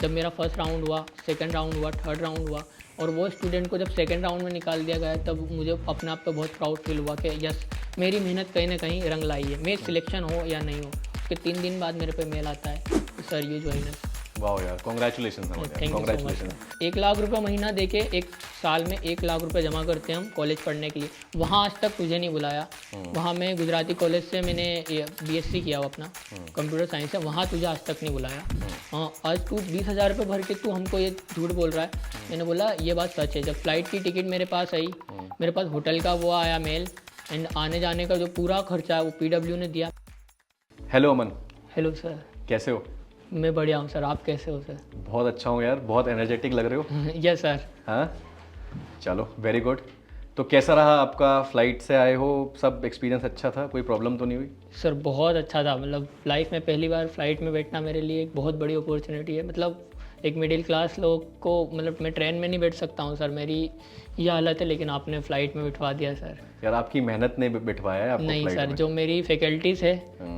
जब मेरा first round हुआ, सेकंड राउंड हुआ, थर्ड राउंड हुआ और वो स्टूडेंट को जब सेकंड राउंड में निकाल दिया गया, तब मुझे अपने आप पे बहुत प्राउड फील हुआ कि यस, मेरी मेहनत कहीं ना कहीं रंग लाई है। मेरी सिलेक्शन हो या नहीं हो, उसके 3 दिन बाद मेरे पे मेल आता है, सर यू ज्वाइन अस। वाह यार, congratulation. Thank you so congratulation. Much. 1 lakh रुपये महीना देके एक साल में 1 लाख रुपये जमा करते हैं हम कॉलेज पढ़ने के लिए। वहाँ आज तक मुझे नहीं बुलाया। वहाँ मैं गुजराती कॉलेज से मैंने BSc किया हुआ अपना, कंप्यूटर साइंस है, वहाँ तुझे आज तक नहीं बुलाया। हाँ, आज तू 20,000 रुपये भर के तू हमको ये झूठ बोल रहा है। मैंने बोला ये बात सच है। जब फ्लाइट की टिकट मेरे पास आई, मेरे पास होटल का वो आया मेल, एंड आने जाने का जो पूरा खर्चा है वो PW ने दिया। हेलो अमन, हेलो सर। कैसे हो? मैं बढ़िया हूँ सर, आप कैसे हो सर? बहुत अच्छा हूँ यार, बहुत एनर्जेटिक लग रहे हो। Yes sir. हाँ, चलो वेरी गुड। तो कैसा रहा आपका, फ्लाइट से आए हो, सब एक्सपीरियंस अच्छा था, कोई प्रॉब्लम तो नहीं हुई? सर बहुत अच्छा था। मतलब लाइफ में पहली बार फ्लाइट में बैठना मेरे लिए एक बहुत बड़ी अपॉर्चुनिटी है। मतलब एक मिडिल क्लास लोग को, मतलब मैं ट्रेन में नहीं बैठ सकता हूँ सर, मेरी ये हालत है, लेकिन आपने फ़्लाइट में बिठवा दिया सर। यार आपकी मेहनत ने बिठवाया है आपको नहीं फ्लाइट सर, में। जो मेरी फैकल्टीज़ है,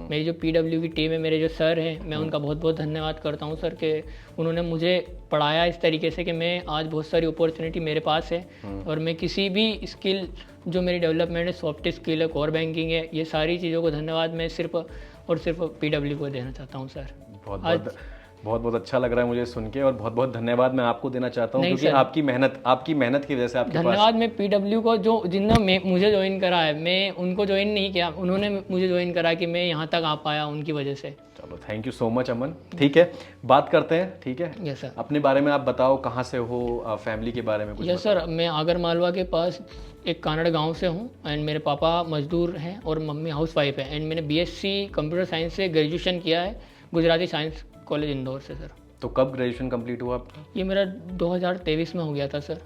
मेरी जो PW की टीम है, मेरे जो सर हैं, मैं उनका बहुत बहुत धन्यवाद करता हूँ सर कि उन्होंने मुझे पढ़ाया इस तरीके से कि मैं आज बहुत सारी अपॉर्चुनिटी मेरे पास है और मैं किसी भी स्किल जो मेरी डेवलपमेंट है, सॉफ्ट स्किल है, कोर बैंकिंग है, ये सारी चीज़ों को धन्यवाद मैं सिर्फ और सिर्फ PW को देना चाहता हूँ सर। बहुत बहुत अच्छा लग रहा है मुझे सुन के, और बहुत बहुत धन्यवाद मैं आपको देना चाहता हूँ, क्योंकि सर, आपकी मेहनत की वजह से आपके पास। धन्यवाद मैं PW को, जो जिन्होंने मुझे ज्वाइन करा है। मैं उनको ज्वाइन नहीं किया, उन्होंने मुझे ज्वाइन करा कि मैं यहाँ तक आ पाया उनकी वजह से। चलो थैंक यू सो मच अमन। ठीक है, बात करते हैं। ठीक है, यस सर। अपने बारे में आप बताओ, कहाँ से हो, फैमिली के बारे में कुछ यस सर, मैं आगर मालवा के पास एक कानड़ गांव से हूँ एंड मेरे पापा मजदूर हैं और मम्मी हाउसवाइफ है। एंड मैंने BSc कंप्यूटर साइंस से ग्रेजुएशन किया है गुजराती साइंस कॉलेज इंदौर से सर। तो कब ग्रेजुएशन कंप्लीट हुआ आपका? ये मेरा 2023 में हो गया था सर।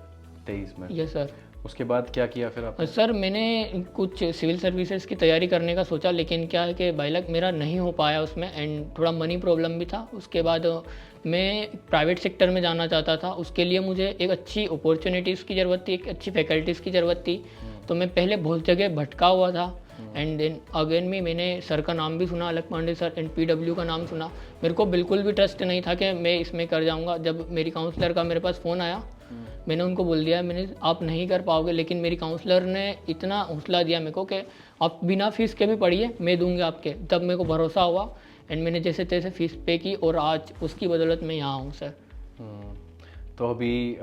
23 में? Yes sir. उसके बाद क्या किया फिर आप? सर मैंने कुछ सिविल सर्विसेज की तैयारी करने का सोचा, लेकिन क्या है कि बाई लक मेरा नहीं हो पाया उसमें, एंड थोड़ा मनी प्रॉब्लम भी था। उसके बाद मैं प्राइवेट सेक्टर में जाना चाहता था। उसके लिए मुझे एक अच्छी अपॉर्चुनिटीज़ की ज़रूरत थी, एक अच्छी फैकल्टीज़ की ज़रूरत थी। तो मैं पहले बहुत जगह भटका हुआ था एंड देन अगेन में मैंने सर का नाम भी सुना, अलक पांडे सर, एंड PW का नाम सुना। मेरे को बिल्कुल भी ट्रस्ट नहीं था कि मैं इसमें कर जाऊंगा। जब मेरी काउंसलर का मेरे पास फ़ोन आया, मैंने उनको बोल दिया मैंने आप नहीं कर पाओगे, लेकिन मेरी काउंसलर ने इतना हौसला दिया मेरे को कि आप बिना फीस के भी पढ़िए, मैं दूंगी आपके। तब मेरे को भरोसा हुआ एंड मैंने जैसे तैसे फीस पे की और आज उसकी बदौलत मैं यहाँ हूँ सर। तो अभी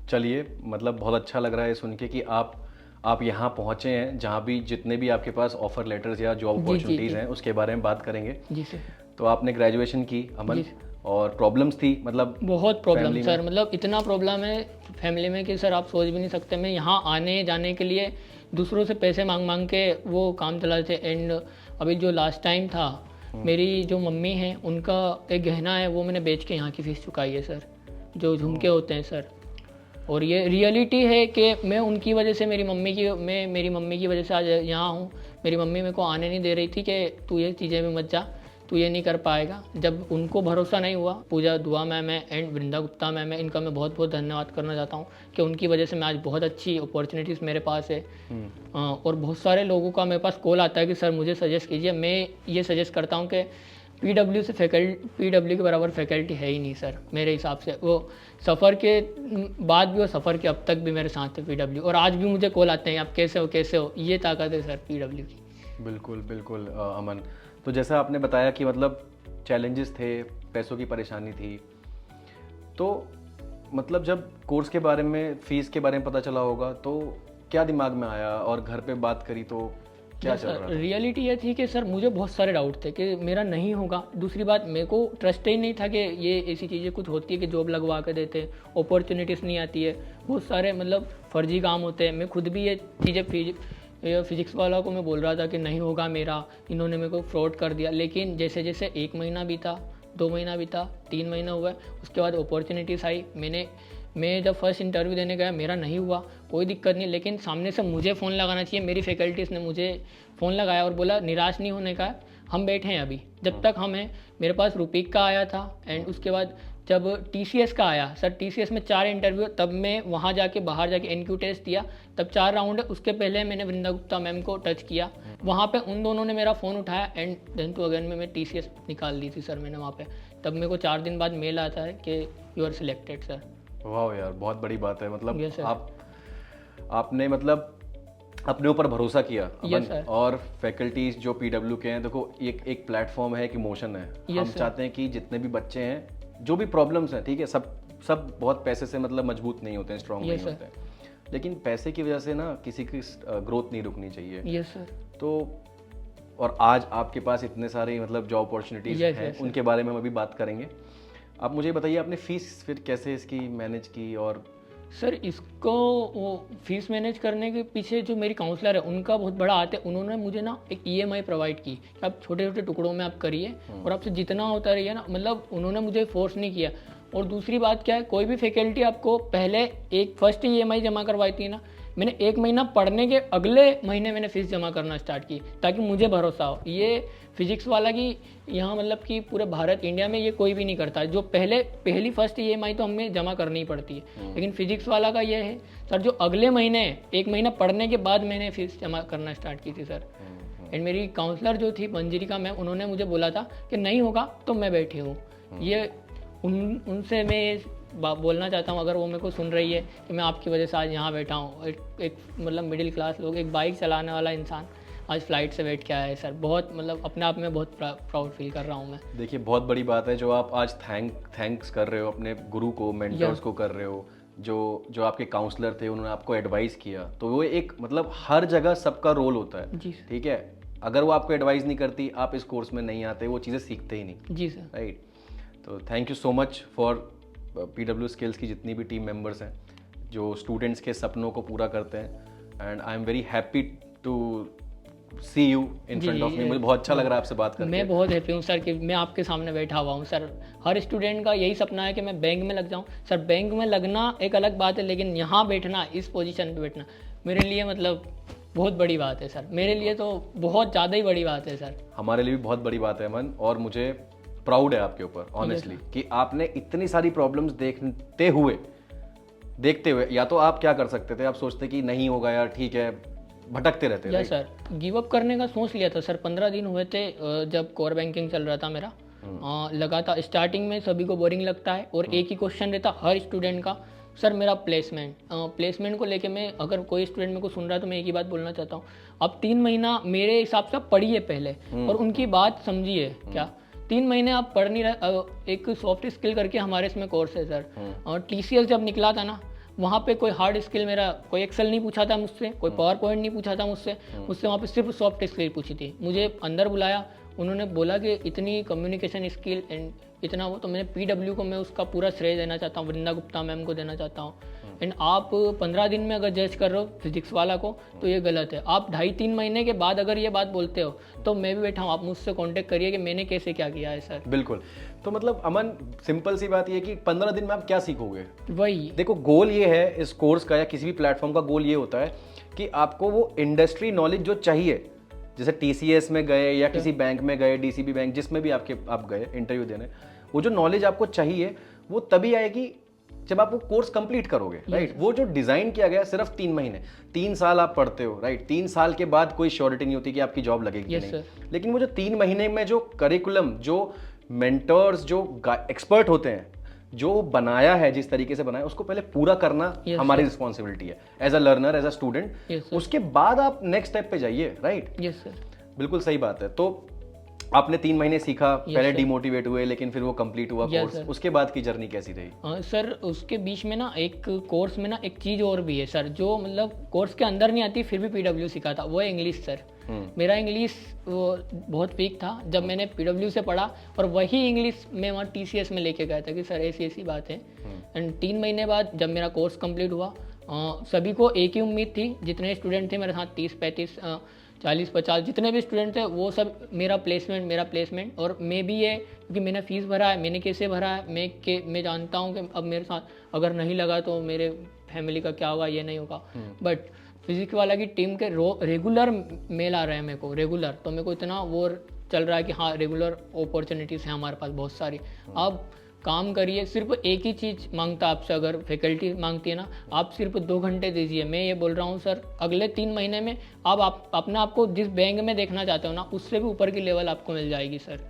चलिए, मतलब बहुत अच्छा लग रहा है सुन के कि आप यहाँ पहुँचे हैं, जहाँ भी जितने भी आपके पास ऑफर लेटर्स या जॉब अपॉर्चुनिटीज़ हैं उसके बारे में बात करेंगे। जी सर। तो आपने ग्रेजुएशन की अमन, और प्रॉब्लम्स थी, मतलब बहुत प्रॉब्लम सर, मतलब इतना प्रॉब्लम है फैमिली में कि सर आप सोच भी नहीं सकते। मैं यहाँ आने जाने के लिए दूसरों से पैसे मांग मांग के वो काम चलाते थे। एंड अभी जो लास्ट टाइम था, मेरी जो मम्मी है उनका एक गहना है, वो मैंने बेच के यहाँ की फ़ीस चुकाई है सर, जो झुमके होते हैं सर। और ये रियलिटी है कि मैं उनकी वजह से मेरी मम्मी की वजह से आज यहाँ हूँ। मेरी मम्मी मेरे को आने नहीं दे रही थी कि तू ये चीज़ें में मत जा, तू ये नहीं कर पाएगा। जब उनको भरोसा नहीं हुआ, पूजा दुआ मैम है एंड वृंदा गुप्ता मैम है, इनका मैं बहुत बहुत धन्यवाद करना चाहता हूँ कि उनकी वजह से मैं आज बहुत अच्छी अपॉर्चुनिटीज़ मेरे पास है। और बहुत सारे लोगों का मेरे पास कॉल आता है कि सर मुझे सजेस्ट कीजिए। मैं ये सजेस्ट करता हूँ कि PW के बराबर फैकल्टी है ही नहीं सर मेरे हिसाब से। वो सफ़र के बाद भी और सफ़र के अब तक भी मेरे साथ है PW, और आज भी मुझे कॉल आते हैं आप कैसे हो। ये ताकत है सर PW की। बिल्कुल बिल्कुल अमन। तो जैसा आपने बताया कि मतलब चैलेंजेस थे, पैसों की परेशानी थी, तो मतलब जब कोर्स के बारे में, फीस के बारे में पता चला होगा तो क्या दिमाग में आया, और घर पे बात करी तो क्या चल रहा था? रियलिटी ये थी कि सर मुझे बहुत सारे डाउट थे कि मेरा नहीं होगा। दूसरी बात, मेरे को ट्रस्ट ही नहीं था कि ये ऐसी चीज़ें कुछ होती है कि जॉब लगवा के देते हैं, अपॉर्चुनिटीज़ नहीं आती है, बहुत सारे मतलब फर्जी काम होते हैं। मैं खुद भी ये चीज़ें फिजिक्स वाला को मैं बोल रहा था कि नहीं होगा मेरा, इन्होंने मेरे को फ्रॉड कर दिया। लेकिन जैसे जैसे 1 महीना बीता, 2 महीना बीता, 3 महीना हुआ, उसके बाद अपॉर्चुनिटीज़ आई। मैं जब फर्स्ट इंटरव्यू देने गया, मेरा नहीं हुआ, कोई दिक्कत नहीं, लेकिन सामने से मुझे फ़ोन लगाना चाहिए। मेरी फैकल्टीज़ ने मुझे फ़ोन लगाया और बोला निराश नहीं होने का, हम बैठे हैं अभी, जब तक हम हैं। मेरे पास रुपीक का आया था एंड उसके बाद जब TCS का आया सर, TCS में 4 इंटरव्यू, तब मैं वहाँ जाके बाहर जाके NQ टेस्ट दिया, तब 4 राउंड है। उसके पहले मैंने वृंदा गुप्ता मैम को टच किया, वहाँ पे उन दोनों ने मेरा फ़ोन उठाया एंड देन टू अगेन में मैं TCS निकाल ली थी सर मैंने वहाँ पे। तब मेरे को 4 दिन बाद मेल आता है कि यू आर सिलेक्टेड सर। वाह यार, बहुत बड़ी बात है। मतलब Yes, sir. आपने मतलब अपने ऊपर भरोसा किया Yes, अमन, sir. और फैकल्टीज जो पीडब्ल्यू के हैं, देखो एक प्लेटफॉर्म है, एक इमोशन है। Yes, हम sir. चाहते हैं कि जितने भी बच्चे हैं, जो भी प्रॉब्लम्स हैं, ठीक है, सब बहुत पैसे से मतलब मजबूत नहीं होते हैं, स्ट्रांग Yes, नहीं sir. होते हैं, लेकिन पैसे की वजह से ना किसी की ग्रोथ नहीं रुकनी चाहिए। Yes sir. तो और आज आपके पास इतने सारे मतलब जॉब अपॉर्चुनिटीज Yes, हैं, yes, sir. उनके बारे में हम अभी बात करेंगे। आप मुझे बताइए, आपने फीस फिर कैसे इसकी मैनेज की? और सर इसको वो फीस मैनेज करने के पीछे जो मेरी काउंसलर है उनका बहुत बड़ा हाथ है। उन्होंने मुझे ना एक ईएमआई प्रोवाइड की कि आप छोटे छोटे टुकड़ों में आप करिए और आपसे जितना होता रहिए ना, मतलब उन्होंने मुझे फोर्स नहीं किया। और दूसरी बात क्या है, कोई भी फैकल्टी आपको पहले एक फर्स्ट ईएमआई जमा करवाती है ना, मैंने 1 महीना पढ़ने के अगले महीने मैंने फीस जमा करना स्टार्ट की ताकि मुझे भरोसा हो। ये फिजिक्स वाला की यहाँ मतलब कि पूरे भारत इंडिया में ये कोई भी नहीं करता। जो पहली फर्स्ट ईएमआई तो हमें जमा करनी ही पड़ती है, लेकिन फिजिक्स वाला का ये है सर, जो अगले महीने 1 महीना पढ़ने के बाद मैंने फीस जमा करना स्टार्ट की थी सर। एंड मेरी काउंसलर जो थी मंजरिका मैम, उन्होंने मुझे बोला था कि नहीं होगा तो मैं बैठी हूँ। ये उनसे मैं बोलना चाहता हूँ, अगर वो मेरे को सुन रही है, कि मैं आपकी वजह से आज यहाँ बैठा हूँ। एक मतलब मिडिल क्लास लोग, एक बाइक चलाने वाला इंसान आज फ्लाइट से बैठ के आया है सर। बहुत मतलब अपने आप में बहुत प्राउड फील कर रहा हूँ मैं। देखिए, बहुत बड़ी बात है जो आप आज थैंक्स कर रहे हो अपने गुरु को, मेंटर्स को कर रहे हो, जो आपके काउंसलर थे, उन्होंने आपको एडवाइस किया। तो वो एक मतलब हर जगह सबका रोल होता है, जी सर। ठीक है। अगर वो आपको एडवाइस नहीं करती, आप इस कोर्स में नहीं आते, वो चीज़ें सीखते ही नहीं। जी सर। राइट। तो thank you so much for PW skills की जितनी भी टीम मेंबर्स हैं जो स्टूडेंट्स के सपनों को पूरा करते हैं। And I am very happy to see you in front of me. मुझे बहुत अच्छा लग रहा है आपसे बात करके। मैं बहुत हैप्पी हूँ सर कि मैं आपके सामने बैठा हुआ हूँ सर। हर स्टूडेंट का यही सपना है कि मैं बैंक में लग जाऊँ सर। बैंक में लगना एक अलग बात है, लेकिन यहाँ बैठना, इस पोजीशन पे बैठना मेरे लिए मतलब बहुत बड़ी बात है सर। मेरे लिए तो बहुत ज़्यादा ही बड़ी बात है सर। हमारे लिए भी बहुत बड़ी बात है अमन, और मुझे प्राउड है आपके ऊपर ऑनेस्टली कि आपने इतनी सारी प्रॉब्लम्स देखते हुए या तो आप क्या कर सकते थे, आप सोचते कि नहीं होगा यार, ठीक है, भटकते रहते थे। सर गिव अप करने का सोच लिया था सर। 15 दिन हुए थे जब कोर बैंकिंग चल रहा था मेरा। लगा था स्टार्टिंग में सभी को बोरिंग लगता है और एक ही क्वेश्चन रहता हर स्टूडेंट का, सर मेरा प्लेसमेंट को लेके मैं, अगर कोई स्टूडेंट मेरे को सुन रहा है तो मैं एक ही बात बोलना चाहता हूँ, आप 3 महीना मेरे हिसाब से पढ़िए पहले और उनकी बात समझिए। क्या 3 महीने आप पढ़ नहीं रहे? एक सॉफ्ट स्किल करके हमारे इसमें कोर्स है सर, और TCS जब निकला था ना, वहाँ पे कोई हार्ड स्किल मेरा, कोई एक्सेल नहीं पूछा था मुझसे, कोई पावर पॉइंट नहीं पूछा था मुझसे वहाँ पे सिर्फ सॉफ्ट स्किल पूछी थी। मुझे अंदर बुलाया, उन्होंने बोला कि इतनी कम्युनिकेशन स्किल एंड इतना वो, तो मैंने पीडब्ल्यू को मैं उसका पूरा श्रेय देना चाहता हूँ, वृंदा गुप्ता मैम को देना चाहता हूँ। एंड आप 15 दिन में अगर जज कर रहे हो फिजिक्स वाला को तो ये गलत है। आप 2.5-3 महीने के बाद अगर ये बात बोलते हो तो मैं भी बैठा हूँ, आप मुझसे कांटेक्ट करिए कि मैंने कैसे क्या किया है सर। बिल्कुल। तो मतलब अमन, सिंपल सी बात ये कि 15 दिन में आप क्या सीखोगे? वही देखो, गोल ये है इस कोर्स का या किसी भी प्लेटफॉर्म का, गोल ये होता है कि आपको वो इंडस्ट्री नॉलेज जो चाहिए, जैसे TCS में गए या किसी बैंक में गए, DCB बैंक, जिसमें भी आप गए इंटरव्यू देने, वो जो नॉलेज आपको चाहिए वो तभी आएगी जब आप वो कोर्स कंप्लीट करोगे। राइट। वो जो डिजाइन किया गया सिर्फ 3 महीने, 3 साल आप पढ़ते हो। राइट। 3 साल के बाद कोई श्योरिटी नहीं होती कि आपकी जॉब लगेगी नहीं, लेकिन वो जो 3 महीने में जो करिकुलम, जो मेंटर्स, जो एक्सपर्ट होते हैं, जो बनाया है, जिस तरीके से बनाया, उसको पहले पूरा करना हमारी रिस्पॉन्सिबिलिटी है as a learner, as a student. उसके बाद आप नेक्स्ट स्टेप पे जाइए। राइट। यस सर, बिल्कुल सही बात है। तो आपने 3 महीने सीखा, पहले डिमोटिवेट हुए, लेकिन फिर वो कंप्लीट हुआ कोर्स। उसके बाद की जर्नी कैसी रही? सर उसके बीच में ना एक कोर्स में ना एक चीज़ और भी है सर, जो मतलब कोर्स के अंदर नहीं आती फिर भी पीडब्ल्यू सिखाता, वो है इंग्लिश सर। मेरा इंग्लिश वो बहुत वीक था, जब मैंने पीडब्ल्यू से पढ़ा और वही इंग्लिश मैं वहाँ TCS में लेके गया था कि सर ऐसी ऐसी बात है। एंड 3 महीने बाद जब मेरा कोर्स कंप्लीट हुआ, सभी को एक ही उम्मीद थी, जितने स्टूडेंट थे मेरे साथ 30-35 40-50 जितने भी स्टूडेंट थे, वो सब मेरा प्लेसमेंट। और मैं भी ये, क्योंकि मैंने फ़ीस भरा है, मैंने कैसे भरा है, मैं जानता हूँ कि अब मेरे साथ अगर नहीं लगा तो मेरे फैमिली का क्या होगा, ये नहीं होगा। बट फिजिक्स वाला की टीम के रेगुलर मेल आ रहे हैं मेरे को, रेगुलर, तो मेरे को इतना वो चल रहा है कि हाँ रेगुलर अपॉर्चुनिटीज़ हैं हमारे पास बहुत सारी। आप काम करिए, सिर्फ एक ही चीज़ मांगता है आपसे, अगर फैकल्टी मांगती है ना, आप सिर्फ 2 घंटे दीजिए। मैं ये बोल रहा हूँ सर, अगले 3 महीने में आप अपने आप को जिस बैंक में देखना चाहते हो ना, उससे भी ऊपर की लेवल आपको मिल जाएगी सर।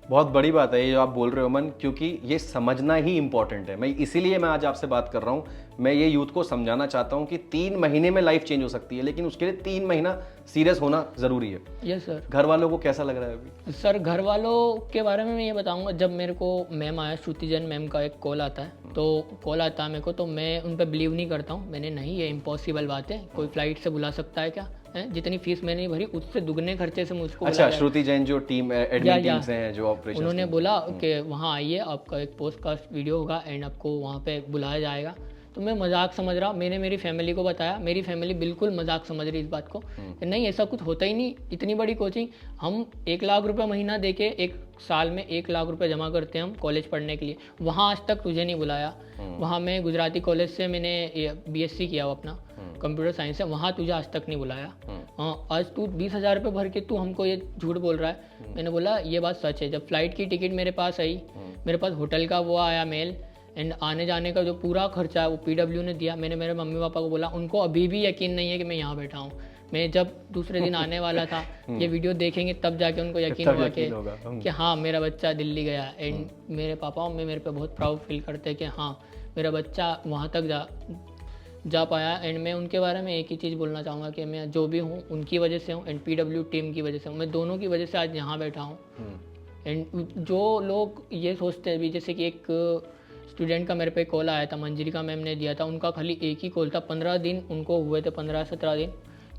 बहुत बड़ी बात है ये जो आप बोल रहे हो अमन, क्योंकि ये समझना ही इंपॉर्टेंट है। इसीलिए मैं आज आपसे बात कर रहा हूँ। मैं ये यूथ को समझाना चाहता हूँ कि 3 महीने में लाइफ चेंज हो सकती है, लेकिन उसके लिए 3 महीना सीरियस होना ज़रूरी है। Yes sir. घर वालों को कैसा लग रहा है अभी? सर घर वालों के बारे में मैं ये बताऊंगा, जब मेरे को मैम आया, श्रुति जैन मैम का एक कॉल आता है, तो कॉल आता है मेरे को, तो मैं उन पर बिलीव नहीं करता हूँ। मैंने नहीं, ये इम्पॉसिबल बात है, कोई फ्लाइट से बुला सकता है क्या है? जितनी फीस मैंने भरी उससे दुगने खर्चे से मुझको अच्छा, श्रुति जैन जो टीम एडमिन टीम से हैं जो ऑपरेशन, उन्होंने बोला कि वहाँ आइए, आपका एक पोस्टकास्ट वीडियो होगा एंड आपको वहाँ पे बुलाया जाएगा। तो मैं मजाक समझ रहा, मैंने मेरी फैमिली को बताया, मेरी फैमिली बिल्कुल मजाक समझ रही इस बात को कि नहीं ऐसा कुछ होता ही नहीं, इतनी बड़ी कोचिंग, हम 1 लाख रुपए महीना दे के 1 साल में 1 लाख रुपए जमा करते हैं हम कॉलेज पढ़ने के लिए, वहाँ आज तक तुझे नहीं बुलाया। वहाँ मैं गुजराती कॉलेज से मैंने BSc किया हुआ अपना कंप्यूटर साइंस से, वहाँ तुझे आज तक नहीं बुलाया। हाँ, आज तू 20,000 रुपये भर के तू हमको ये झूठ बोल रहा है। मैंने बोला ये बात सच है। जब फ्लाइट की टिकट मेरे पास आई, मेरे पास होटल का वो आया मेल, एंड आने जाने का जो पूरा खर्चा है वो PW ने दिया। मैंने मेरे मम्मी पापा को बोला, उनको अभी भी यकीन नहीं है कि मैं यहाँ बैठा हूँ। मैं जब दूसरे दिन आने वाला था, ये वीडियो देखेंगे तब जाके उनको यकीन होगा कि हाँ मेरा बच्चा दिल्ली गया। एंड मेरे पापा मम्मी मेरे पे बहुत प्राउड फील करते हैं कि हाँ मेरा बच्चा वहाँ तक जा पाया। एंड मैं उनके बारे में एक ही चीज़ बोलना चाहूँगा कि मैं जो भी हूँ उनकी वजह से हूँ एंड PW टीम की वजह से हूँ, मैं दोनों की वजह से आज यहाँ बैठा हूँ। एंड जो लोग ये सोचते हैं भी, जैसे कि एक स्टूडेंट का मेरे पे कॉल आया था, मंजरिका मैम ने दिया था, उनका खाली एक ही कॉल था, 15 दिन उनको हुए थे, 15-17 दिन,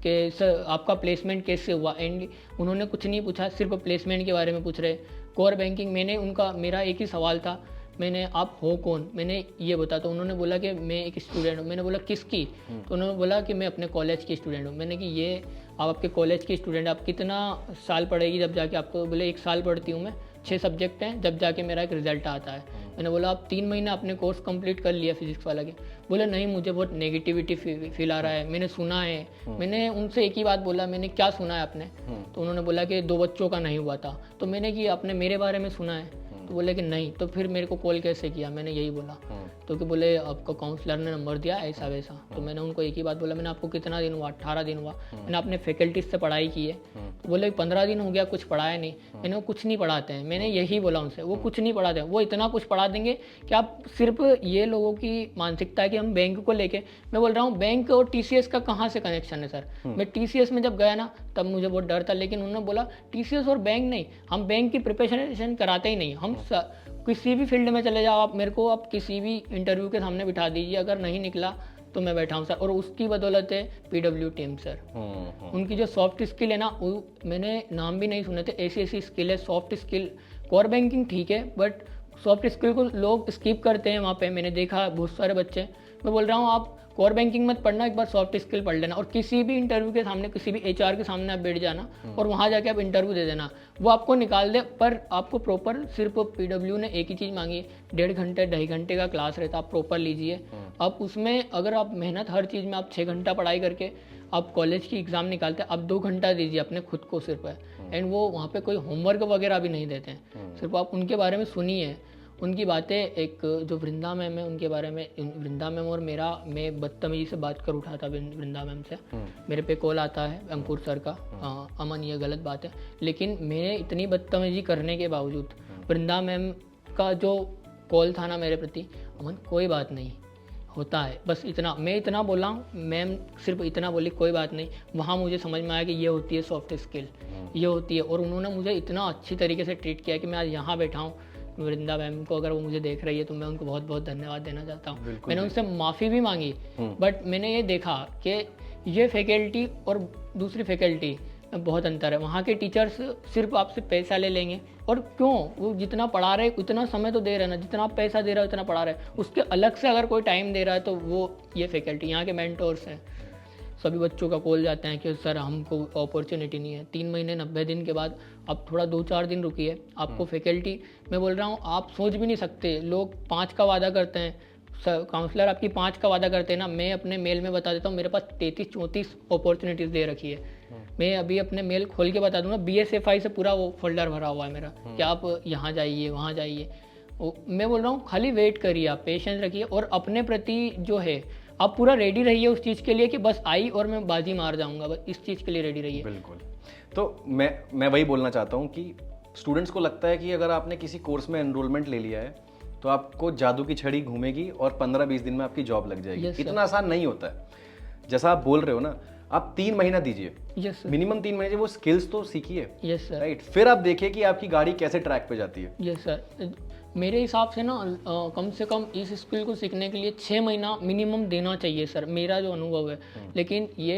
कि सर आपका प्लेसमेंट कैसे हुआ। एंड उन्होंने कुछ नहीं पूछा, सिर्फ प्लेसमेंट के बारे में पूछ रहे, कोर बैंकिंग। मेरा एक ही सवाल था, मैंने आप हो कौन, मैंने ये बता, तो उन्होंने बोला कि मैं एक स्टूडेंट हूँ। मैंने बोला किसकी, तो उन्होंने बोला कि मैं अपने कॉलेज की स्टूडेंट हूँ। मैंने कि ये आप आपके कॉलेज की स्टूडेंट, आप कितना साल पढ़ेगी जब जाके आपको, बोले 1 साल पढ़ती हूँ मैं, 6 सब्जेक्ट हैं, जब जाके मेरा एक रिजल्ट आता है। मैंने बोला आप 3 महीने अपने कोर्स कंप्लीट कर लिया फिजिक्स वाला के। बोले नहीं मुझे बहुत नेगेटिविटी फील आ रहा है, मैंने सुना है। मैंने उनसे एक ही बात बोला, मैंने क्या सुना है आपने, तो उन्होंने बोला कि 2 बच्चों का नहीं हुआ था। तो मैंने कि आपने मेरे बारे में सुना है, तो बोले कि नहीं। तो फिर मेरे को कॉल कैसे किया, मैंने यही बोला, तो कि बोले आपको काउंसलर ने नंबर दिया ऐसा वैसा। तो मैंने उनको एक ही बात बोला, मैंने आपको कितना दिन हुआ, 18 दिन हुआ, मैंने अपने फैकल्टीज से पढ़ाई की है। तो बोले 15 दिन हो गया कुछ पढ़ाया नहीं। मैंने वो कुछ नहीं पढ़ाते हैं, मैंने यही बोला उनसे, वो कुछ नहीं पढ़ाते हैं, वो इतना कुछ पढ़ा देंगे कि आप सिर्फ ये लोगों की मानसिकता है कि हम बैंक को लेके, मैं बोल रहा हूँ बैंक और TCS का कहाँ से कनेक्शन है सर। मैं TCS में जब गया ना तब मुझे बहुत डर था, लेकिन उन्होंने बोला TCS और बैंक नहीं, हम बैंक की प्रिपरेशन कराते ही नहीं, हम किसी भी फील्ड में चले जाओ आप, मेरे को आप किसी भी इंटरव्यू के सामने बिठा दीजिए, अगर नहीं निकला तो मैं बैठा हूँ सर। और उसकी बदौलत है PW टीम सर। उनकी जो सॉफ्ट स्किल है ना, वो मैंने नाम भी नहीं सुने थे, ऐसी स्किल है सॉफ्ट स्किल। कोर बैंकिंग ठीक है, बट सॉफ्ट स्किल को लोग स्किप करते हैं वहाँ पे, मैंने देखा बहुत सारे बच्चे। मैं बोल रहा हूँ आप कोर बैंकिंग मत पढ़ना, एक बार सॉफ्ट स्किल पढ़ लेना, और किसी भी इंटरव्यू के सामने, किसी भी HR के सामने आप बैठ जाना और वहाँ जाके आप इंटरव्यू दे देना, वो आपको निकाल दे। पर आपको प्रॉपर, सिर्फ PW ने एक ही चीज़ मांगी, 1.5 घंटे 2.5 घंटे का क्लास रहता, आप प्रॉपर लीजिए। अब उसमें अगर आप मेहनत, हर चीज़ में आप 6 घंटा पढ़ाई करके आप कॉलेज की एग्ज़ाम निकालते हैं, आप 2 घंटा दीजिए अपने खुद को सिर्फ। एंड वो वहाँ पे कोई होमवर्क वगैरह भी नहीं देते हैं, सिर्फ आप उनके बारे में सुनिए उनकी बातें। एक जो वृंदा मैम है उनके बारे में, वृंदा मैम और मैं बदतमीजी से बात कर उठा था वृंदा मैम से। मेरे पे कॉल आता है अंकुर सर का, अमन ये गलत बात है, लेकिन मैंने इतनी बदतमीजी करने के बावजूद वृंदा मैम का जो कॉल था ना मेरे प्रति, अमन कोई बात नहीं होता है, बस इतना मैं इतना बोला हूँ, मैम सिर्फ इतना बोली कोई बात नहीं। वहाँ मुझे समझ में आया कि ये होती है सॉफ्ट स्किल, ये होती है। और उन्होंने मुझे इतना अच्छी तरीके से ट्रीट किया कि मैं आज यहाँ बैठा हूँ। वृंदा मैम को अगर वो मुझे देख रही है तो मैं उनको बहुत बहुत धन्यवाद देना चाहता हूँ। मैंने उनसे माफ़ी भी मांगी, बट मैंने ये देखा कि ये फैकल्टी और दूसरी फैकल्टी में बहुत अंतर है। वहाँ के टीचर्स सिर्फ आपसे पैसा ले लेंगे, और क्यों, वो जितना पढ़ा रहे उतना समय तो दे रहे ना, जितना आप पैसा दे रहे हो उतना पढ़ा रहे, उसके अलग से अगर कोई टाइम दे रहा है तो वो ये फैकल्टी, यहाँ के मेंटोर्स हैं। सभी बच्चों का कॉल जाते हैं कि सर हमको अपॉर्चुनिटी नहीं है। 3 महीने 90 दिन के बाद आप थोड़ा 2-4 दिन रुकिए, आपको फैकल्टी, मैं बोल रहा हूँ आप सोच भी नहीं सकते, लोग 5 का वादा करते हैं, काउंसलर आपकी 5 का वादा करते हैं ना, मैं अपने मेल में बता देता हूँ मेरे पास 33-34 अपॉर्चुनिटीज़ दे रखी है। मैं अभी अपने मेल खोल के बता दूंगा, BSFI से पूरा वो फोल्डर भरा हुआ है मेरा कि आप यहाँ जाइए वहाँ जाइए। मैं बोल रहा हूँ खाली वेट करिए, आप पेशेंस रखिए, और अपने प्रति जो है आप पूरा रेडी रहिए उस चीज़ के लिए कि बस आई और मैं बाजी मार जाऊंगा, बस इस चीज़ के लिए रेडी रहिए। बिल्कुल। तो मैं वही बोलना चाहता हूँ कि स्टूडेंट्स को लगता है कि अगर आपने किसी कोर्स में एनरोलमेंट ले लिया है तो आपको जादू की छड़ी घूमेगी और 15-20 दिन में आपकी जॉब लग जाएगी। Yes, sir. इतना आसान नहीं होता है। जैसा आप बोल रहे हो ना, आप 3 महीना दीजिए, यस सर, मिनिमम 3 महीने वो स्किल्स तो सीखिए, यस सर, राइट? फिर आप देखिए कि आपकी गाड़ी कैसे ट्रैक पे जाती है। Yes sir. मेरे हिसाब से ना कम से कम इस स्किल को सीखने के लिए 6 महीना मिनिमम देना चाहिए सर, मेरा जो अनुभव है। लेकिन ये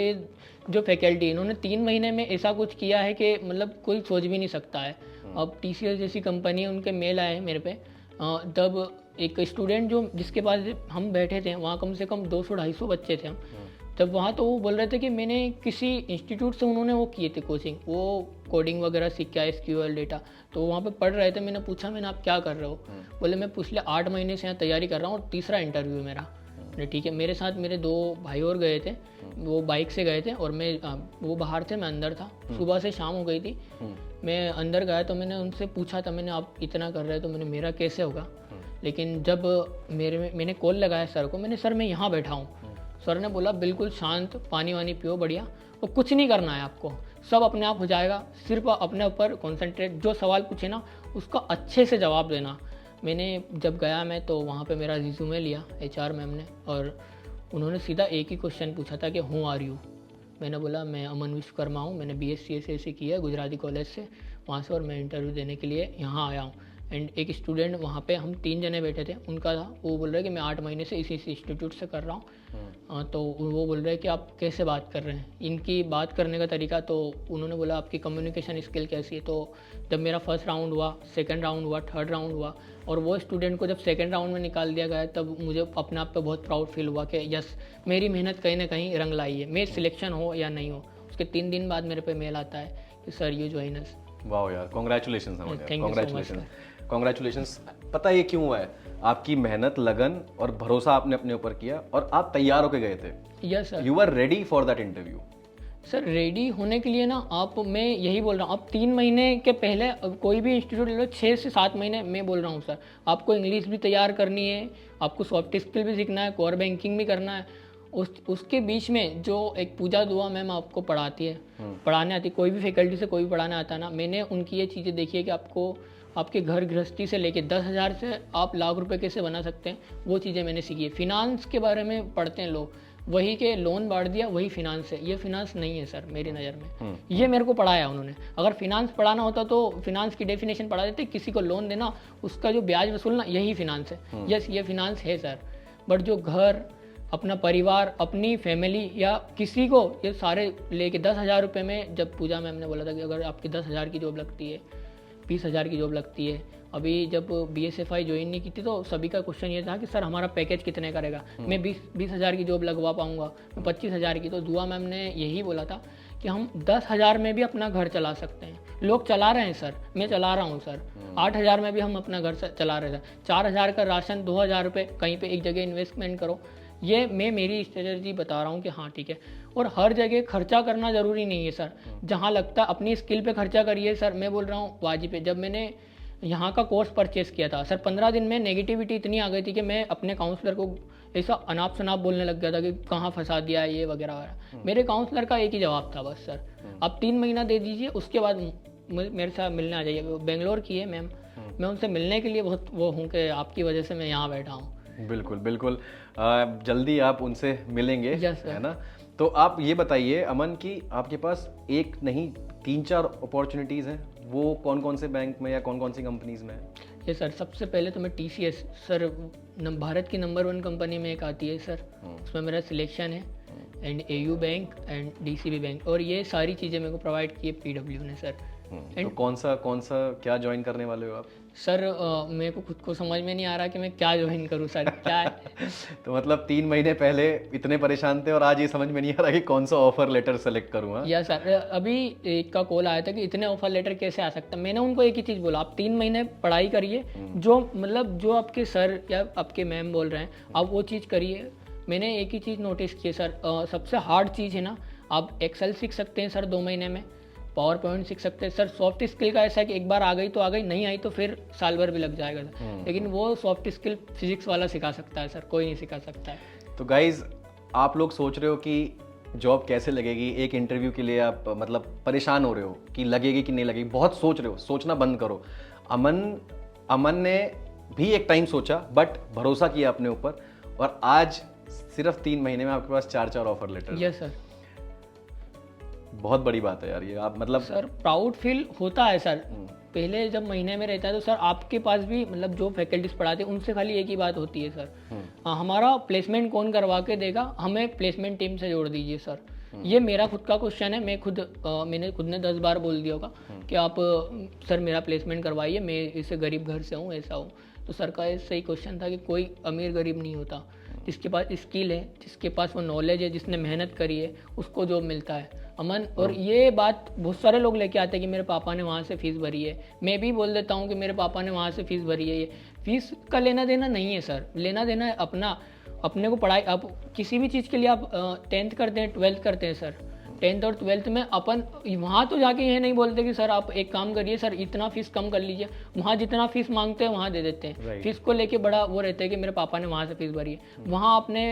जो फैकल्टी इन्होंने 3 महीने में ऐसा कुछ किया है कि मतलब कोई सोच भी नहीं सकता है। अब TCS जैसी कंपनी है, उनके मेल आए मेरे पे, तब एक स्टूडेंट जो जिसके पास हम बैठे थे वहाँ कम से कम 200-250 बच्चे थे हम, तब वहाँ तो वो बोल रहे थे कि मैंने किसी इंस्टीट्यूट से उन्होंने वो किए थे कोचिंग, वो कोडिंग वगैरह सीख के SQL डेटा, तो वहाँ पे पढ़ रहे थे। मैंने पूछा, मैंने आप क्या कर रहे हो? बोले मैं पिछले 8 महीने से यहाँ तैयारी कर रहा हूँ और तीसरा इंटरव्यू मेरा। ठीक है, मेरे साथ मेरे 2 भाई और गए थे, वो बाइक से गए थे और मैं वो बाहर थे, मैं अंदर था। सुबह से शाम हो गई थी, मैं अंदर गया तो मैंने उनसे पूछा था, मैंने आप इतना कर रहे हो तो मैंने मेरा कैसे होगा? लेकिन जब मैंने कॉल लगाया सर को, मैंने सर मैं यहाँ बैठा हूँ, सर ने बोला बिल्कुल शांत, पानी वानी पियो बढ़िया, और कुछ नहीं करना है आपको, सब अपने आप हो जाएगा, सिर्फ अपने ऊपर कॉन्सेंट्रेट, जो सवाल पूछे ना उसका अच्छे से जवाब देना। मैंने जब गया मैं तो वहाँ पे मेरा रिज्यूमे लिया HR मैम ने, और उन्होंने सीधा एक ही क्वेश्चन पूछा था कि हु आर यू? मैंने बोला मैं अमन विश्वकर्मा हूँ, मैंने BSc ऐसे किया है गुजराती कॉलेज से वहाँ से, और मैं इंटरव्यू देने के लिए यहाँ आया हूँ। एंड एक स्टूडेंट वहाँ पे, हम 3 जने बैठे थे, उनका था, वो बोल रहे कि मैं 8 महीने से इसी इंस्टीट्यूट से कर रहा हूँ। तो वो बोल रहे कि आप कैसे बात कर रहे हैं, इनकी बात करने का तरीका, तो उन्होंने बोला आपकी कम्युनिकेशन स्किल कैसी है? तो जब मेरा फर्स्ट राउंड हुआ, सेकंड राउंड हुआ, थर्ड राउंड हुआ, और वो स्टूडेंट को जब सेकंड राउंड में निकाल दिया गया, तब मुझे अपने आप पे बहुत प्राउड फील हुआ कि यस, मेरी मेहनत कहीं ना कहीं रंग लाई है, मेरी सिलेक्शन हो या नहीं हो। उसके 3 दिन बाद मेरे पे मेल आता है कि सर यू जॉइन अस। वाह यार, कॉन्ग्रेचुलेशन, Thank कॉन्ग्रेचुलेशंस। पता ये क्यों हुआ है? आपकी मेहनत, लगन और भरोसा आपने अपने ऊपर किया और आप तैयार होके गए थे। Yes sir. You are ready for that interview. Sir ready होने के लिए ना, आप, मैं यही बोल रहा हूँ, आप 3 महीने के पहले कोई भी इंस्टीट्यूट ले लो, 6 से 7 महीने, मैं बोल रहा हूँ सर, आपको इंग्लिश भी तैयार करनी है, आपको सॉफ्ट स्किल भी सीखना है, कोर बैंकिंग भी करना है। उसके बीच में जो एक पूजा दुआ मैम आपको पढ़ाती है, पढ़ाने आती, कोई भी फैकल्टी से कोई भी पढ़ाने आता है ना, मैंने उनकी ये चीज़ें देखी है कि आपको आपके घर गृहस्थी से लेके 10,000 से आप लाख रुपए कैसे बना सकते हैं, वो चीज़ें मैंने सीखी है। फिनांस के बारे में पढ़ते हैं लोग, वही के लोन बांट दिया वही फिनांस है, ये फिनांस नहीं है सर मेरी नज़र में। ये मेरे को पढ़ाया उन्होंने, अगर फिनांस पढ़ाना होता तो फिनांस की डेफिनेशन पढ़ा देते, किसी को लोन देना, उसका जो ब्याज वसूलना, यही फिनांस है। यस, ये फिनांस है सर, बट जो घर, अपना परिवार, अपनी फैमिली या किसी को, ये सारे लेके 10,000 रुपये में, जब पूजा मैम ने बोला था कि अगर आपकी 10,000 की जॉब लगती है, 20,000 की जॉब लगती है, अभी जब BSFI ज्वाइन नहीं की थी तो सभी का क्वेश्चन ये था कि सर हमारा पैकेज कितने का रहेगा, मैं 20,000 की जॉब लगवा पाऊंगा, मैं 25,000 की? तो दुआ मैम ने यही बोला था कि हम 10,000 में भी अपना घर चला सकते हैं। लोग चला रहे हैं सर, मैं चला रहा हूँ सर, 8,000 में भी हम अपना घर चला रहे हैं। 4,000 का राशन, 2,000 रुपये कहीं पे एक जगह इन्वेस्टमेंट करो, ये मैं मेरी स्ट्रेटजी बता रहा हूँ कि हाँ ठीक है। और हर जगह खर्चा करना ज़रूरी नहीं है सर, जहाँ लगता है अपनी स्किल पे खर्चा करिए सर, मैं बोल रहा हूँ वाजिब है। जब मैंने यहाँ का कोर्स परचेस किया था सर, 15 दिन में नेगेटिविटी इतनी आ गई थी कि मैं अपने काउंसलर को ऐसा अनाप शनाप बोलने लग गया था कि कहाँ फंसा दिया है ये वगैरह वगैरह। मेरे काउंसलर का एक ही जवाब था बस, सर आप 3 महीना दे दीजिए, उसके बाद मेरे साथ मिलने आ जाइए। बेंगलोर की है मैम, मैं उनसे मिलने के लिए बहुत वो हूँ कि आपकी वजह से मैं यहाँ बैठा हूँ। बिल्कुल बिल्कुल, जल्दी आप उनसे मिलेंगे, Yes, sir. है ना? तो आप ये बताइए अमन कि आपके पास एक नहीं 3-4 अपॉर्चुनिटीज़ हैं, वो कौन कौन से बैंक में या कौन कौन सी कंपनीज में है? ये सर, सबसे पहले तो मैं TCS सर, भारत की नंबर 1 कंपनी में एक आती है सर, उसमें मेरा सिलेक्शन है, and AU bank and DCB bank, और ये सारी चीज़ें मेरे को प्रोवाइड की है PW ने सर। तो कौन सा क्या ज्वाइन करने वाले हो आप? सर मेरे को खुद को समझ में नहीं आ रहा कि मैं क्या ज्वाइन करूं सर, क्या है? तो मतलब 3 महीने पहले इतने परेशान थे और आज ये समझ में नहीं आ रहा कि कौन सा ऑफर लेटर सेलेक्ट करूँ? या सर, अभी एक का कॉल आया था कि इतने ऑफर लेटर कैसे आ सकता है। मैंने उनको एक ही चीज़ बोला, आप 3 महीने पढ़ाई करिए, जो मतलब जो आपके सर या आपके मैम बोल रहे हैं आप वो चीज़ करिए। मैंने एक ही चीज़ नोटिस की है सर, सबसे हार्ड चीज़ है ना, आप एक्सेल सीख सकते हैं सर 2 महीने में, पावर पॉइंट सीख सकते हैं सर। सॉफ्ट स्किल का ऐसा है कि एक बार आ गई तो आ गई, नहीं आई तो फिर साल भर भी लग जाएगा सर। लेकिन वो सॉफ्ट स्किल फिजिक्स वाला सिखा सकता है सर, कोई नहीं सिखा सकता है। तो गाइज, आप लोग सोच रहे हो कि जॉब कैसे लगेगी, एक इंटरव्यू के लिए आप मतलब परेशान हो रहे हो कि लगेगी कि नहीं लगेगी, बहुत सोच रहे हो, सोचना बंद करो। अमन ने भी एक टाइम सोचा बट भरोसा किया अपने ऊपर, और आज सिर्फ 3 महीने में आपके पास 4 ऑफर लेटर। Yes sir. बहुत बड़ी बात है यार ये, आप मतलब सर प्राउड फील होता है सर। पहले जब महीने में रहता है तो सर आपके पास भी मतलब जो फैकल्टीज पढ़ाते हैं उनसे खाली एक ही बात होती है सर, हाँ हमारा प्लेसमेंट कौन करवा के देगा, हमें प्लेसमेंट टीम से जोड़ दीजिए सर। ये मेरा खुद का क्वेश्चन है, मैंने खुद ने 10 बार बोल दिया होगा कि आप सर मेरा प्लेसमेंट करवाइए, मैं इससे गरीब घर से हूँ, ऐसा हूँ। तो सर का ये सही क्वेश्चन था कि कोई अमीर गरीब नहीं होता, जिसके पास स्किल है, जिसके पास वो नॉलेज है, जिसने मेहनत करी है, उसको जॉब मिलता है अमन। और ये बात बहुत सारे लोग लेके आते हैं कि मेरे पापा ने वहाँ से फीस भरी है, मैं भी बोल देता हूँ कि मेरे पापा ने वहाँ से फीस भरी है। ये फीस का लेना देना नहीं है सर, लेना देना है अपने को पढ़ाई। आप किसी भी चीज़ के लिए आप 10th करते हैं, 12th करते हैं सर, 10th और 12th में अपन वहाँ तो जाके ये नहीं बोलते कि सर आप एक काम करिए सर इतना फीस कम कर लीजिए, वहाँ जितना फीस मांगते हैं वहाँ दे देते हैं। फीस को लेके बड़ा वो रहता है कि मेरे पापा ने वहाँ से फीस भरी है। वहाँ आपने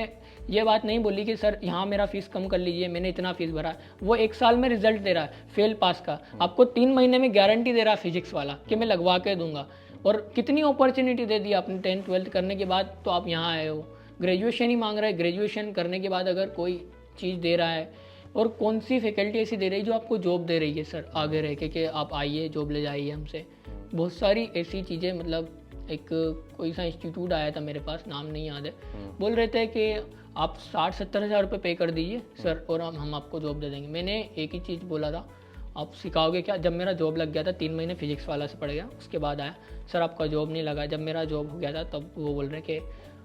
ये बात नहीं बोली कि सर यहाँ मेरा फीस कम कर लीजिए, मैंने इतना फीस भरा है। वो 1 साल में रिजल्ट दे रहा है फेल पास का, आपको 3 महीने में गारंटी दे रहा है फिजिक्स वाला कि मैं लगवा के दूंगा। और कितनी अपॉर्चुनिटी दे दी आपने 10th 12th करने के बाद, तो आप यहाँ आए हो। ग्रेजुएशन ही मांग रहा है, ग्रेजुएशन करने के बाद अगर कोई चीज़ दे रहा है, और कौन सी फैकल्टी ऐसी दे रही है जो आपको जॉब दे रही है सर आगे रह के कि आप आइए जॉब ले जाइए हमसे। बहुत सारी ऐसी चीज़ें, मतलब एक कोई सा इंस्टीट्यूट आया था मेरे पास, नाम नहीं याद है, बोल रहे थे कि आप 60-70 हज़ार रुपये पे कर दीजिए सर और हम आपको जॉब दे देंगे। मैंने एक ही चीज़ बोला था, आप सिखाओगे क्या? जब मेरा जॉब लग गया था 3 महीने फिजिक्स वाला से पड़ गया, उसके बाद आया सर आपका जॉब नहीं लगा। जब मेरा जॉब हो गया था तब वो बोल रहे कि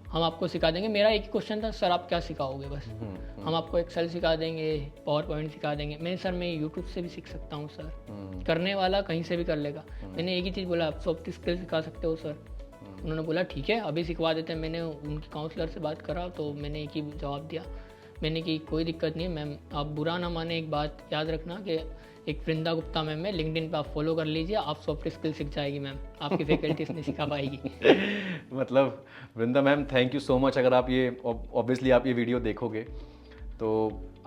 हम आपको सिखा देंगे। मेरा एक ही क्वेश्चन था, सर आप क्या सिखाओगे? बस हम आपको एक्सेल सिखा देंगे, पावर पॉइंट सिखा देंगे। मैं सर मैं यूट्यूब से भी सीख सकता हूँ सर, करने वाला कहीं से भी कर लेगा। मैंने एक ही चीज़ बोला, आप सॉफ्ट स्किल सिखा सकते हो सर? उन्होंने बोला ठीक है अभी सिखवा देते हैं। मैंने उनके काउंसलर से बात करा तो मैंने एक ही जवाब दिया, मैंने कि कोई दिक्कत नहीं है मैम, आप बुरा ना माने, एक बात याद रखना कि एक वृंदा गुप्ता मैम है, लिंक्डइन पे आप फॉलो कर लीजिए, आप सॉफ्ट स्किल सीख जाएगी मैम, आपकी फैकल्टीज नहीं सिखा पाएगी। मतलब Vrinda ma'am thank you so much. अगर आप ये ऑब्वियसली आप ये वीडियो देखोगे तो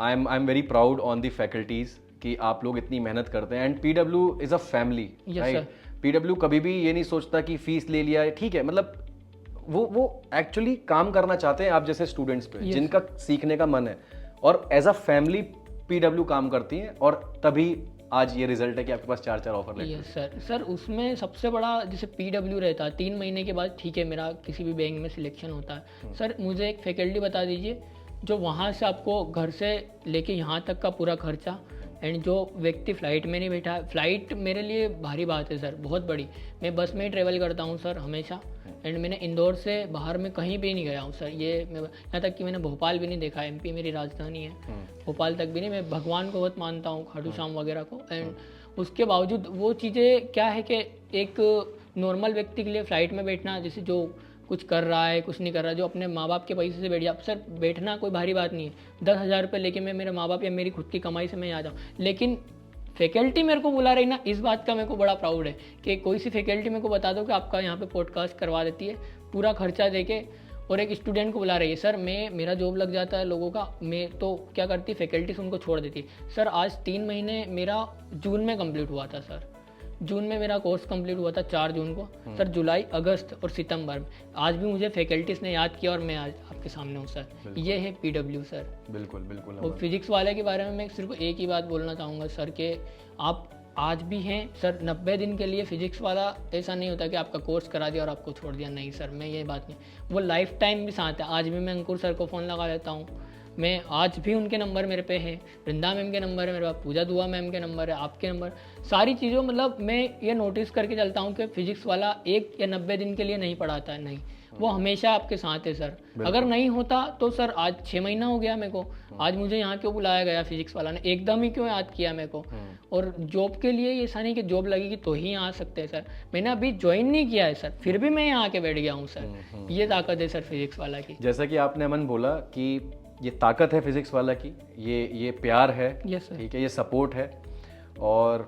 I am very proud on the faculties कि आप लोग इतनी मेहनत करते हैं। And PW is a family, right? PW कभी भी ये नहीं सोचता कि फीस ले लिया है, ठीक है, मतलब वो एक्चुअली काम करना चाहते हैं आप जैसे स्टूडेंट्स पे, जिनका सीखने का मन है, और एज अ फैमिली पीडब्ल्यू काम करती है, और तभी आज ये रिजल्ट है कि आपके पास 4 ऑफर लेटर। यस सर उसमें सबसे बड़ा जैसे पीडब्ल्यू रहता है 3 महीने के बाद, ठीक है मेरा किसी भी बैंक में सिलेक्शन होता है सर, मुझे एक फैकल्टी बता दीजिए जो वहाँ से आपको घर से लेके यहाँ तक का पूरा खर्चा, एंड जो व्यक्ति फ़्लाइट में नहीं बैठा है, फ़्लाइट मेरे लिए भारी बात है सर, बहुत बड़ी। मैं बस में ही ट्रैवल करता हूँ सर हमेशा, एंड मैंने इंदौर से बाहर में कहीं भी नहीं गया हूँ सर। ये मैं यहाँ तक कि मैंने भोपाल भी नहीं देखा, एमपी मेरी राजधानी है, भोपाल तक भी नहीं। मैं भगवान को बहुत मानता हूँ, खाटू श्याम वगैरह को, एंड उसके बावजूद वो चीज़ें क्या है कि एक नॉर्मल व्यक्ति के लिए फ़्लाइट में बैठना, जैसे जो कुछ कर रहा है कुछ नहीं कर रहा, जो अपने माँ बाप के पैसे से बैठ जाए सर, बैठना कोई भारी बात नहीं है। 10,000 रुपये लेके मैं मेरे माँ बाप या मेरी खुद की कमाई से मैं आ जाऊँ, लेकिन फैकल्टी मेरे को बुला रही ना, इस बात का मेरे को बड़ा प्राउड है कि कोई सी फैकल्टी मेरे को बता दो कि आपका यहाँ पे पॉडकास्ट करवा देती है पूरा खर्चा देके, और एक स्टूडेंट को बुला रही है। सर मेरा जॉब लग जाता है लोगों का, मैं तो क्या करती फैकल्टी से उनको छोड़ देती। सर आज 3 महीने मेरा जून में कंप्लीट हुआ था सर, जून में मेरा कोर्स कंप्लीट हुआ था 4 जून को सर। जुलाई अगस्त और सितंबर में आज भी मुझे फैकल्टीज ने याद किया और मैं आज आपके सामने हूँ सर। ये है पीडब्ल्यू सर। बिल्कुल बिल्कुल। और फिजिक्स वाले के बारे में मैं सिर्फ एक ही बात बोलना चाहूँगा सर कि आप आज भी हैं सर 90 दिन के लिए फिजिक्स वाला। ऐसा नहीं होता कि आपका कोर्स करा दिया और आपको छोड़ दिया, नहीं सर, मैं ये बात नहीं, वो लाइफ टाइम भी साथ है। आज भी मैं अंकुर सर को फ़ोन लगा लेता हूँ, मैं आज भी उनके नंबर मेरे पे है, वृंदा मैम के नंबर है मेरे पास, पूजा दुआ मैम के नंबर है, आपके नंबर, सारी चीज़ों, मतलब मैं ये नोटिस करके चलता हूँ कि फिजिक्स वाला 1 या 90 दिन के लिए नहीं पढ़ाता है, नहीं, वो हमेशा आपके साथ है सर। अगर नहीं होता तो सर आज 6 महीना हो गया मेरे को, आज मुझे यहाँ क्यों बुलाया गया फिजिक्स वाला ने, एकदम ही क्यों याद किया मेरे को। और जॉब के लिए ऐसा नहीं कि जॉब लगेगी तो ही आ सकते हैं सर, मैंने अभी ज्वाइन नहीं किया है सर, फिर भी मैं यहाँ आके बैठ गया हूँ सर। ये ताकत है सर फिजिक्स वाला की। जैसा कि आपने अमन बोला कि ये ताकत है फिजिक्स वाला की, ये प्यार है, ठीक है, ये सपोर्ट है। और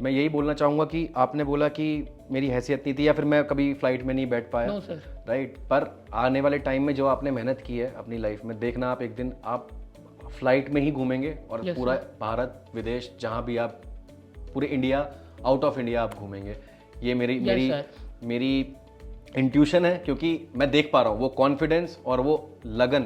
मैं यही बोलना चाहूँगा कि आपने बोला कि मेरी हैसियत नहीं थी या फिर मैं कभी फ्लाइट में नहीं बैठ पाया, नो सर, राइट, पर आने वाले टाइम में जो आपने मेहनत की है अपनी लाइफ में, देखना आप एक दिन आप फ्लाइट में ही घूमेंगे और Yes, पूरा भारत विदेश जहाँ भी आप, पूरे इंडिया, आउट ऑफ इंडिया आप घूमेंगे। ये मेरी इंट्यूशन है, क्योंकि मैं देख पा रहा हूँ वो कॉन्फिडेंस और वो लगन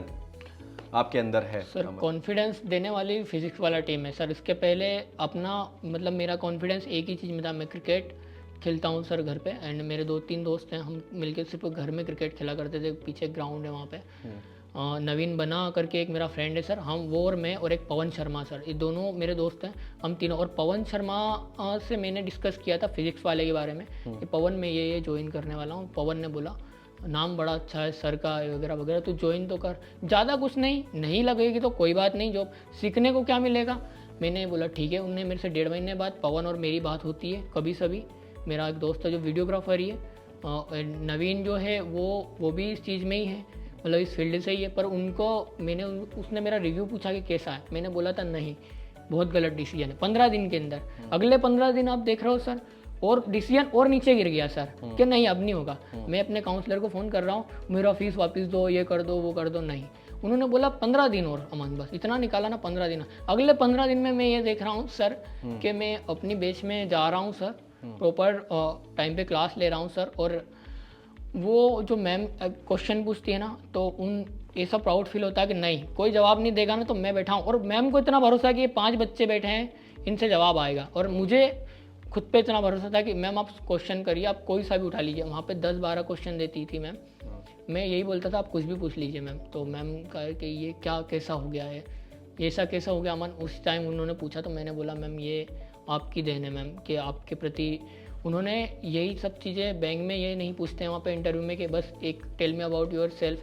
आपके अंदर है। सर कॉन्फिडेंस देने वाली फिजिक्स वाला टीम है सर। इसके पहले अपना मतलब मेरा कॉन्फिडेंस एक ही चीज़ में था, मैं क्रिकेट खेलता हूँ सर घर पे, एंड मेरे 2-3 दोस्त हैं, हम मिलके सिर्फ घर में क्रिकेट खेला करते थे, पीछे ग्राउंड है वहाँ पे। नवीन बना करके एक मेरा फ्रेंड है सर, हम वो और मैं और एक पवन शर्मा सर, ये दोनों मेरे दोस्त हैं, हम तीनों। और पवन शर्मा से मैंने डिस्कस किया था फिजिक्स वाले के बारे में कि पवन मैं ये ज्वाइन करने वाला हूँ। पवन ने बोला नाम बड़ा अच्छा है सर का वगैरह वगैरह, तो ज्वाइन तो कर, ज़्यादा कुछ नहीं लगेगी तो कोई बात नहीं, जॉब सीखने को क्या मिलेगा। मैंने बोला ठीक है। उनने मेरे से 1.5 महीने बाद पवन और मेरी बात होती है कभी सभी। मेरा एक दोस्त है जो वीडियोग्राफर ही है, नवीन जो है वो भी इस चीज़ में ही है, मतलब इस फील्ड से ही है। पर उसने मेरा रिव्यू पूछा कि कैसा है, मैंने बोला था नहीं बहुत गलत डिसीजन है। 15 दिन के अंदर, अगले 15 दिन आप देख रहे हो सर, और डिसीजन और नीचे गिर गया सर कि नहीं अब नहीं होगा। मैं अपने काउंसलर को फ़ोन कर रहा हूँ, मेरा फीस वापस दो, ये कर दो, वो कर दो, नहीं। उन्होंने बोला 15 दिन और अमन, बस इतना निकाला ना 15 दिन। अगले 15 दिन में मैं ये देख रहा हूँ सर कि मैं अपनी बैच में जा रहा हूँ सर, प्रॉपर टाइम पे क्लास ले रहा हूँ सर, और वो जो मैम क्वेश्चन पूछती है ना, तो उन ऐसा प्राउड फील होता है कि नहीं कोई जवाब नहीं देगा ना तो मैं बैठा हूँ, और मैम को इतना भरोसा है कि ये 5 बच्चे बैठे हैं, इनसे जवाब आएगा। और मुझे खुद पे इतना भरोसा था कि मैम आप क्वेश्चन करिए, आप कोई सा भी उठा लीजिए। वहाँ पे 10-12 क्वेश्चन देती थी मैम, मैं यही बोलता था आप कुछ भी पूछ लीजिए मैम। तो मैम कहा कि ये क्या कैसा हो गया है, ऐसा कैसा हो गया अमन। उस टाइम उन्होंने पूछा तो मैंने बोला मैम ये आपकी देन है मैम, कि आपके प्रति उन्होंने यही सब चीज़ें, बैंक में ये नहीं पूछते हैं वहाँ पे इंटरव्यू में कि बस एक tell me about yourself,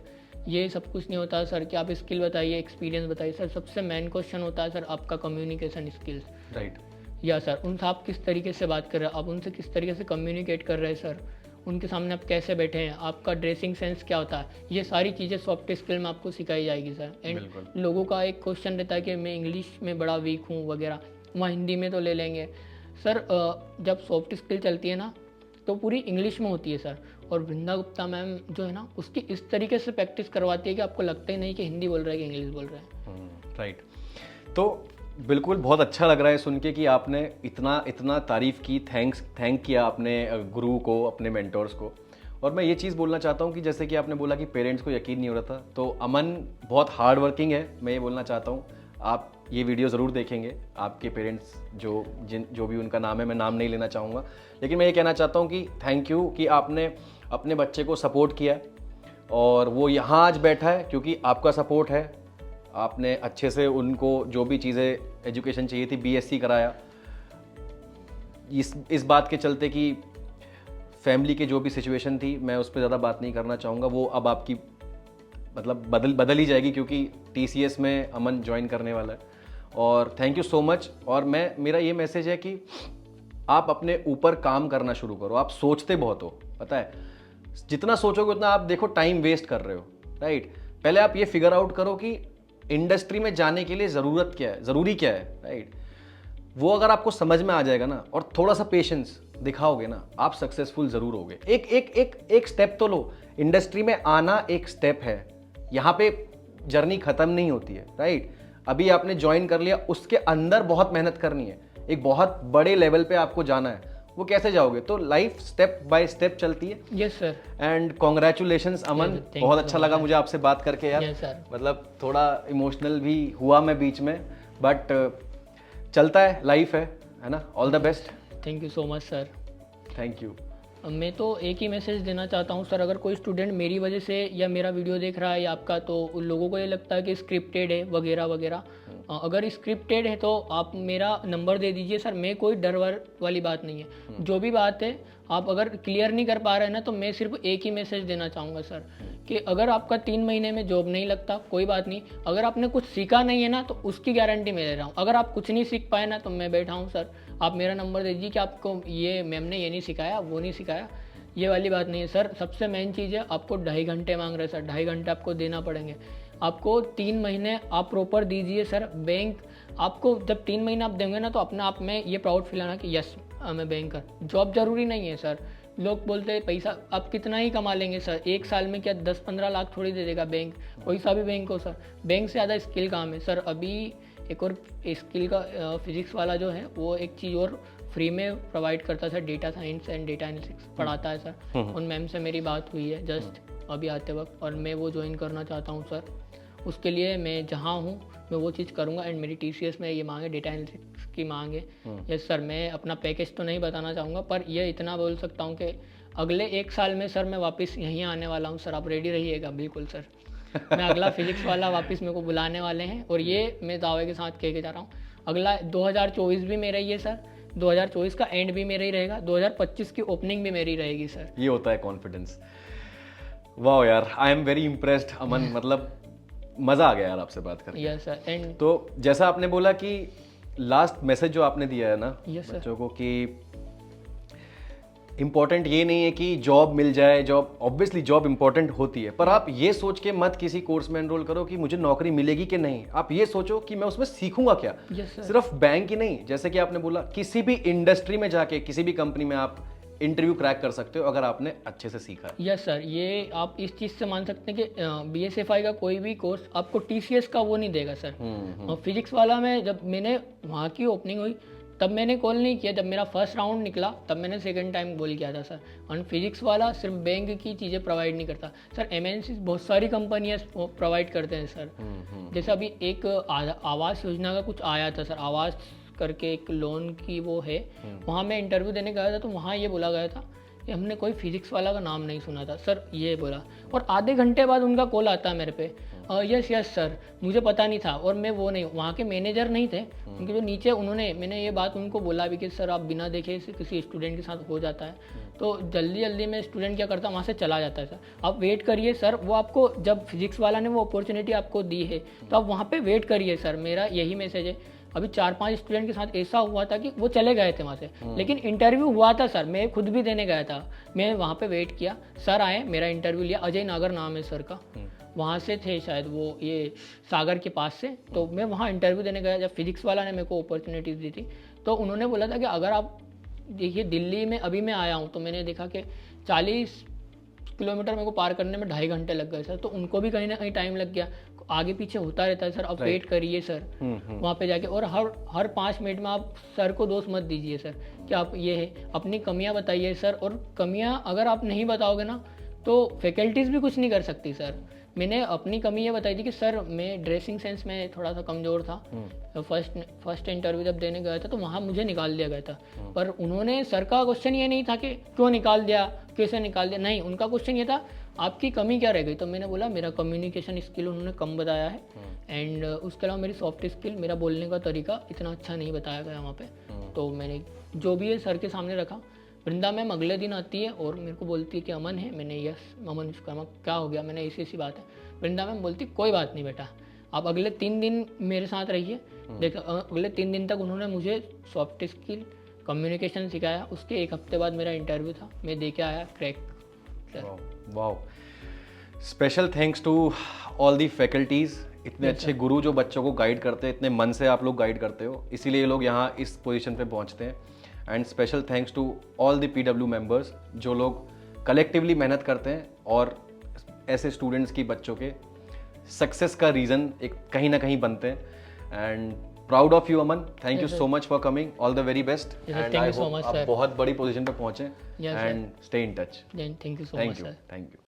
ये सब कुछ नहीं होता सर कि आप स्किल बताइए, एक्सपीरियंस बताइए सर। सबसे मेन क्वेश्चन होता है सर आपका कम्युनिकेशन स्किल्स। राइट। या सर उनसे आप किस तरीके से बात कर रहे हैं, आप उनसे किस तरीके से कम्युनिकेट कर रहे हैं सर, उनके सामने आप कैसे बैठे हैं, आपका ड्रेसिंग सेंस क्या होता है, ये सारी चीज़ें सॉफ्ट स्किल में आपको सिखाई जाएगी सर। एंड लोगों का एक क्वेश्चन रहता है कि मैं इंग्लिश में बड़ा वीक हूँ वगैरह, वहाँ हिंदी में तो ले लेंगे सर। जब सॉफ्ट स्किल चलती है ना तो पूरी इंग्लिश में होती है सर, और वृंदा गुप्ता मैम जो है ना उसकी इस तरीके से प्रैक्टिस करवाती है कि आपको लगता ही नहीं कि हिंदी बोल रहा है कि इंग्लिश बोल रहा है। राइट। तो बिल्कुल बहुत अच्छा लग रहा है सुन के कि आपने इतना तारीफ़ की, थैंक किया अपने गुरु को, अपने मेंटोर्स को। और मैं ये चीज़ बोलना चाहता हूँ कि जैसे कि आपने बोला कि पेरेंट्स को यकीन नहीं हो रहा था, तो अमन बहुत हार्ड वर्किंग है। मैं ये बोलना चाहता हूँ आप ये वीडियो ज़रूर देखेंगे, आपके पेरेंट्स जो भी उनका नाम है, मैं नाम नहीं लेना चाहूँगा, लेकिन मैं ये कहना चाहता हूँ कि थैंक यू कि आपने अपने बच्चे को सपोर्ट किया और वो यहाँ आज बैठा है क्योंकि आपका सपोर्ट है। आपने अच्छे से उनको जो भी चीज़ें एजुकेशन चाहिए थी बीएससी कराया, इस बात के चलते कि फैमिली की जो भी सिचुएशन थी, मैं उस पर ज़्यादा बात नहीं करना चाहूँगा, वो अब आपकी मतलब बदल ही जाएगी क्योंकि टीसीएस में अमन ज्वाइन करने वाला है। और थैंक यू सो मच। और मेरा ये मैसेज है कि आप अपने ऊपर काम करना शुरू करो। आप सोचते बहुत हो, पता है, जितना सोचोगे उतना आप देखो टाइम वेस्ट कर रहे हो, राइट। पहले आप ये फिगर आउट करो कि इंडस्ट्री में जाने के लिए ज़रूरत क्या है, ज़रूरी क्या है, राइट। वो अगर आपको समझ में आ जाएगा ना और थोड़ा सा पेशेंस दिखाओगे ना, आप सक्सेसफुल ज़रूर होगे। एक स्टेप तो लो। इंडस्ट्री में आना एक स्टेप है, यहाँ पे जर्नी ख़त्म नहीं होती है, राइट। अभी आपने ज्वाइन कर लिया, उसके अंदर बहुत मेहनत करनी है, एक बहुत बड़े लेवल पे आपको जाना है। वो कैसे जाओगे? तो लाइफ स्टेप बाय स्टेप चलती है। Yes sir. एंड कॉन्ग्रेचुलेशंस अमन, बहुत अच्छा लगा मुझे आपसे बात करके यार। Yes sir. मतलब थोड़ा इमोशनल भी हुआ मैं बीच में, बट चलता है, लाइफ है ना। All the best. Thank you so much sir. Thank you. मैं तो एक ही मैसेज देना चाहता हूँ सर, अगर कोई स्टूडेंट मेरी वजह से या मेरा वीडियो देख रहा है या आपका, तो उन लोगों को ये लगता है कि स्क्रिप्टेड है वगैरह वगैरह, अगर स्क्रिप्टेड है तो आप मेरा नंबर दे दीजिए सर। मैं कोई डर वर वाली बात नहीं है, जो भी बात है आप अगर क्लियर नहीं कर पा रहे हैं ना, तो मैं सिर्फ एक ही मैसेज देना चाहूँगा सर कि अगर आपका 3 महीने में जॉब नहीं लगता कोई बात नहीं, अगर आपने कुछ सीखा नहीं है ना तो उसकी गारंटी मैं ले रहा हूँ। अगर आप कुछ नहीं सीख पाए ना तो मैं बैठा हूँ सर, आप मेरा नंबर दे दीजिए कि आपको ये मैम ने ये नहीं सिखाया, वो नहीं सिखाया, ये वाली बात नहीं है सर। सबसे मेन चीज़ है, आपको 2.5 घंटे मांग रहे हैं सर, 2.5 घंटे आपको देना पड़ेंगे। आपको 3 महीने आप प्रॉपर दीजिए सर। बैंक आपको जब 3 महीने आप देंगे ना तो अपने आप में ये प्राउड फील आना कि यस मैं बैंकर। जॉब ज़रूरी नहीं है सर, लोग बोलते हैं पैसा आप कितना ही कमा लेंगे सर, एक साल में क्या 10-15 लाख थोड़ी दे देगा बैंक, कोई सा भी बैंक हो सर, बैंक से ज़्यादा स्किल काम है सर। अभी एक और स्किल का फिजिक्स वाला जो है वो एक चीज़ और फ्री में प्रोवाइड करता है sir, data science and data analytics पढ़ाता है सर। उन मैम से मेरी बात हुई है जस्ट अभी आते वक्त, और मैं वो ज्वाइन करना चाहता हूँ सर। उसके लिए मैं जहाँ हूँ मैं वो चीज़ करूँगा। एंड मेरी TCS में ये मांग है, डेटा एनालिटिक्स की मांग है। यस सर, मैं अपना पैकेज तो नहीं बताना चाहूँगा, पर ये इतना बोल सकता हूँ कि अगले 1 साल में सर मैं वापस यहीं आने वाला हूँ सर, आप रेडी रहिएगा। बिल्कुल सर, मैं अगला फिजिक्स वाला वापस मेरे को बुलाने वाले हैं, और ये मैं दावे के साथ कह के जा रहा हूँ। अगला 2024 भी मेरा ही है सर, 2024 का एंड भी मेरा ही रहेगा, 2025 की ओपनिंग भी मेरी रहेगी सर। ये होता है कॉन्फिडेंस। वाह यार, आई एम वेरी इम्प्रेस्ड अमन, मतलब मज़ा आ गया यार आपसे बात करके। Yes sir. एंड तो जैसा आपने बोला कि लास्ट मैसेज जो आपने दिया है ना बच्चों को, कि इम्पॉर्टेंट ये नहीं है कि जॉब मिल जाए, जॉब ऑब्वियसली जॉब इम्पॉर्टेंट होती है, पर आप ये सोच के मत किसी कोर्स में एनरोल करो कि मुझे नौकरी मिलेगी कि नहीं। आप ये सोचो कि मैं उसमें सीखूंगा क्या। सिर्फ बैंक ही नहीं, जैसे कि आपने बोला किसी भी इंडस्ट्री में जाके किसी भी कंपनी में आप इंटरव्यू क्रैक कर सकते हो अगर आपने अच्छे से सीखा है। यस सर, ये आप इस चीज़ से मान सकते हैं कि BSFI का कोई भी कोर्स आपको TCS का वो नहीं देगा सर। और फिजिक्स वाला में जब मैंने वहाँ की ओपनिंग हुई तब मैंने कॉल नहीं किया, जब मेरा फर्स्ट राउंड निकला तब मैंने सेकंड टाइम कॉल किया था सर। और फिजिक्स वाला सिर्फ बैंक की चीज़ें प्रोवाइड नहीं करता सर, MNCs बहुत सारी कंपनियाँ प्रोवाइड करते हैं सर। जैसे अभी एक आवास योजना का कुछ आया था सर, आवास करके एक लोन की वो है, वहाँ मैं इंटरव्यू देने गया था, तो वहाँ ये बोला गया था कि हमने कोई फिजिक्स वाला का नाम नहीं सुना था सर, ये बोला। और आधे घंटे बाद उनका कॉल आता है मेरे पे, यस सर, मुझे पता नहीं था, और मैं वो नहीं, वहाँ के मैनेजर नहीं थे, उनके जो नीचे, उन्होंने, मैंने ये बात उनको बोला भी कि सर आप बिना देखे किसी स्टूडेंट के साथ हो जाता है, तो जल्दी जल्दी में स्टूडेंट क्या करता है वहाँ से चला जाता है सर। आप वेट करिए सर, वो आपको जब फिजिक्स वाला ने वो अपॉर्चुनिटी आपको दी है तो आप वहाँ पे वेट करिए सर, मेरा यही मैसेज है। अभी 4-5 स्टूडेंट के साथ ऐसा हुआ था कि वो चले गए थे वहाँ से, लेकिन इंटरव्यू हुआ था सर, मैं खुद भी देने गया था, मैं वहाँ पे वेट किया, सर आए, मेरा इंटरव्यू लिया, अजय नागर नाम है सर का, वहाँ से थे शायद वो, ये सागर के पास से, तो मैं वहाँ इंटरव्यू देने गया जब फिजिक्स वाला ने मेरे को अपॉर्चुनिटीज़ दी थी। तो उन्होंने बोला था कि अगर आप देखिए, दिल्ली में अभी मैं आया हूँ तो मैंने देखा कि 40 किलोमीटर मेरे को पार करने में 2.5 घंटे लग गए सर, तो उनको भी कहीं ना कहीं टाइम लग गया, आगे पीछे होता रहता है सर। आप वेट करिए सर वहाँ पे जाके, और हर 5 मिनट में आप सर को दोष मत दीजिए सर कि आप ये है, अपनी कमियाँ बताइए सर, और कमियाँ अगर आप नहीं बताओगे ना तो फैकल्टीज़ भी कुछ नहीं कर सकती सर। मैंने अपनी कमी ये बताई थी कि सर मैं ड्रेसिंग सेंस में थोड़ा सा कमज़ोर था, फर्स्ट इंटरव्यू जब देने गया था तो वहाँ मुझे निकाल दिया गया था, पर उन्होंने, सर का क्वेश्चन ये नहीं था कि क्यों निकाल दिया, कैसे निकाल दिया, नहीं, उनका क्वेश्चन ये था आपकी कमी क्या रह गई। तो मैंने बोला मेरा कम्युनिकेशन स्किल उन्होंने कम बताया है, एंड उसके अलावा मेरी सॉफ्ट स्किल, मेरा बोलने का तरीका इतना अच्छा नहीं बताया गया वहाँ पे। तो मैंने जो भी है सर के सामने रखा। वृंदा मैम अगले दिन आती है और मेरे को बोलती है कि अमन है, मैंने यस अमन विश्वकर्मा, क्या हो गया, मैंने ऐसी बात है। वृंदा मैम बोलती कोई बात नहीं बेटा, आप अगले 3 दिन मेरे साथ रहिए। देखो अगले 3 दिन तक उन्होंने मुझे सॉफ्ट स्किल, कम्युनिकेशन सिखाया। उसके 1 हफ्ते बाद मेरा इंटरव्यू था, मैं दे के आया crack. Wow, special thanks to all the faculties, इतने अच्छे गुरु जो बच्चों को गाइड करते हैं, इतने मन से आप लोग गाइड करते हो, इसीलिए ये लोग यहाँ इस पोजीशन पे पहुँचते हैं। And special thanks to all the PW members जो लोग कलेक्टिवली मेहनत करते हैं और ऐसे स्टूडेंट्स की, बच्चों के सक्सेस का रीज़न एक कहीं ना कहीं बनते हैं। And proud of you Aman, thank you so much for coming, all the very best, and I hope आप बहुत बड़ी पोजीशन पे पहुंचे, and stay in touch. Thank you so much sir. Thank you.